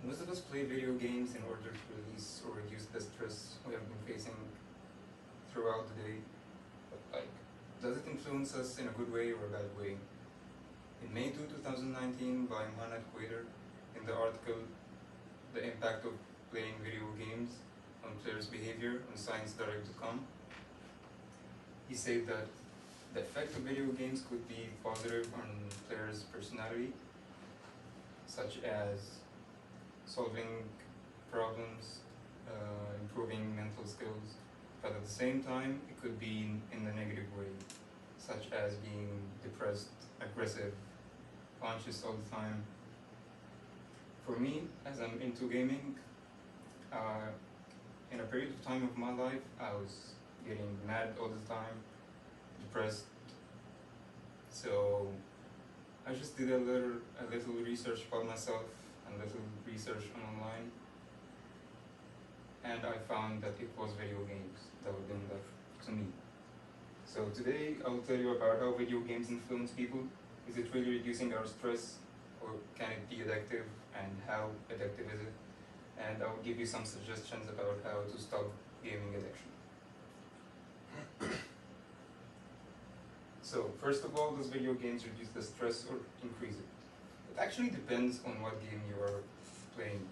Most of us play video games in order to release or reduce the stress we have been facing throughout the day. But does it influence us in a good way or a bad way? In May 2019, by Mohamed Mohamed, in the article "The Impact of Playing Video Games on Players' Behavior" on ScienceDirect.com, he said that the effect of video games could be positive on players' personality, such as solving problems, improving mental skills, but at the same time it could be in the negative way, such as being depressed, aggressive, anxious all the time. For me, as I'm into gaming, in a period of time of my life, I was getting mad all the time, depressed. So I just did a little research about myself and a little research online, and I found that it was video games that were doing that to me. So today I will tell you about how video games influence people. Is it really reducing our stress, or can it be addictive, and how addictive is it? And I will give you some suggestions about how to stop gaming addiction. So, first of all, does video games reduce the stress or increase it? It actually depends on what game you are playing.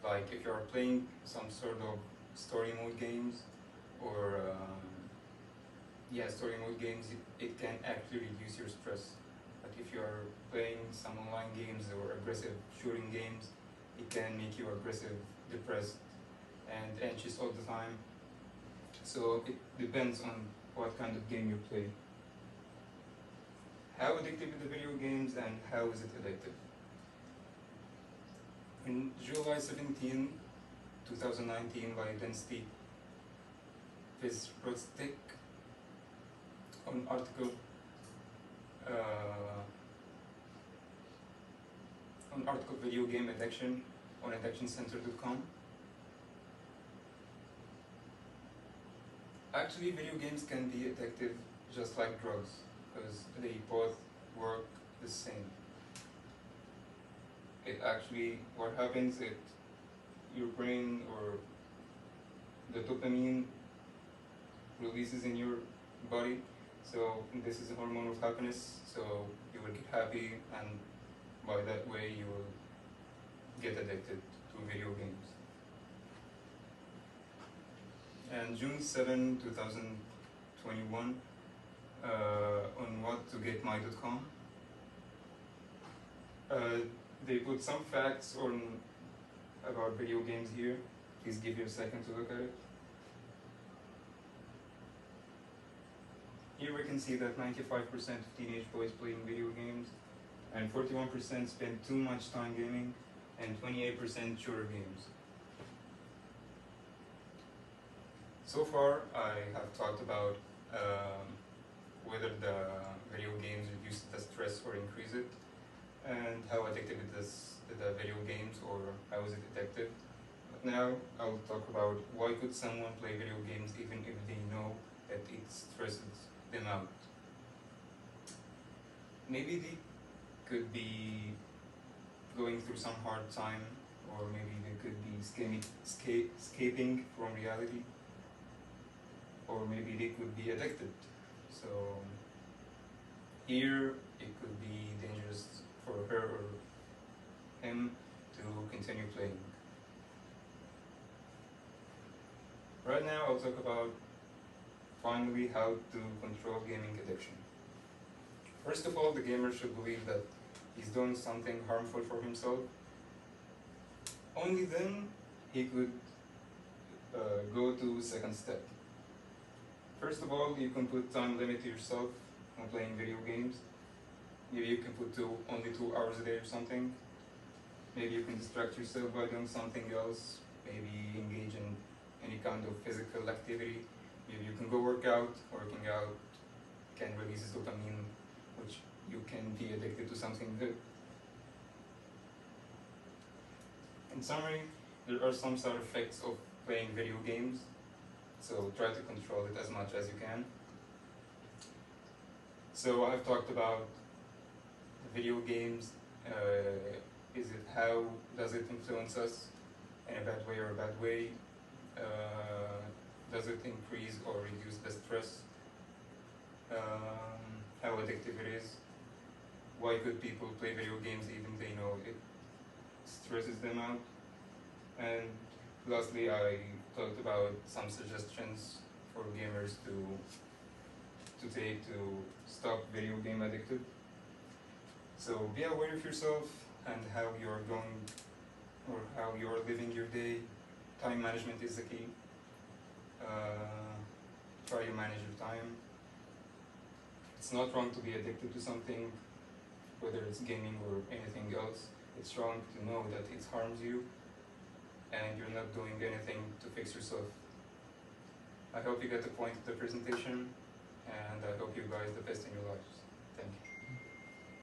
Like if you are playing some sort of story mode games, or story mode games, it can actually reduce your stress. But if you are playing some online games or aggressive shooting games, it can make you aggressive, depressed, and anxious all the time. So it depends on what kind of game you play. How addictive are the video games, and how is it addictive? In July 17, 2019, by Density Visrostik, on article Video Game Addiction on addictioncenter.com. Actually, video games can be addictive just like drugs, because they both work the same. What happens is your brain, or the dopamine, releases in your body. So this is a hormone of happiness, so you will get happy, and by that way you will get addicted to video games. And June 7, 2021, on whattogetmy.com, they put some facts about video games here. Please give you a second to look at it. Here we can see that 95% of teenage boys playing video games, and 41% spend too much time gaming, and 28% shooter games. So far, I have talked about whether the video games reduce the stress or increase it, and how addictive it is the video games, or how is it addictive. But now I will talk about why could someone play video games even if they know that it stresses them out. Maybe they could be going through some hard time, or maybe they could be escaping from reality, or maybe they could be addicted. So here it could be dangerous for her or him to continue playing. Right now I'll talk about finally how to control gaming addiction. First of all, the gamer should believe that he's doing something harmful for himself. Only then he could go to second step. First of all, you can put time limit to yourself on playing video games. Maybe you can put only 2 hours a day or something. Maybe you can distract yourself by doing something else. Maybe engage in any kind of physical activity. Maybe you can go work out. Working out can release dopamine, which you can be addicted to something good. In summary, there are some side effects of playing video games, so try to control it as much as you can. So I've talked about video games Is it how does it influence us in a bad way or a bad way? Does it increase or reduce the stress? How addictive it is? Why good people play video games even they know it stresses them out? And lastly, I talked about some suggestions for gamers to take to stop video game addicted. So be aware of yourself and how you're going or how you're living your day. Time management is the key. Try to manage your time. It's not wrong to be addicted to something, whether it's gaming or anything else. It's wrong to know that it harms you and you're not doing anything to fix yourself. I hope you get the point of the presentation, and I hope you guys the best in your lives.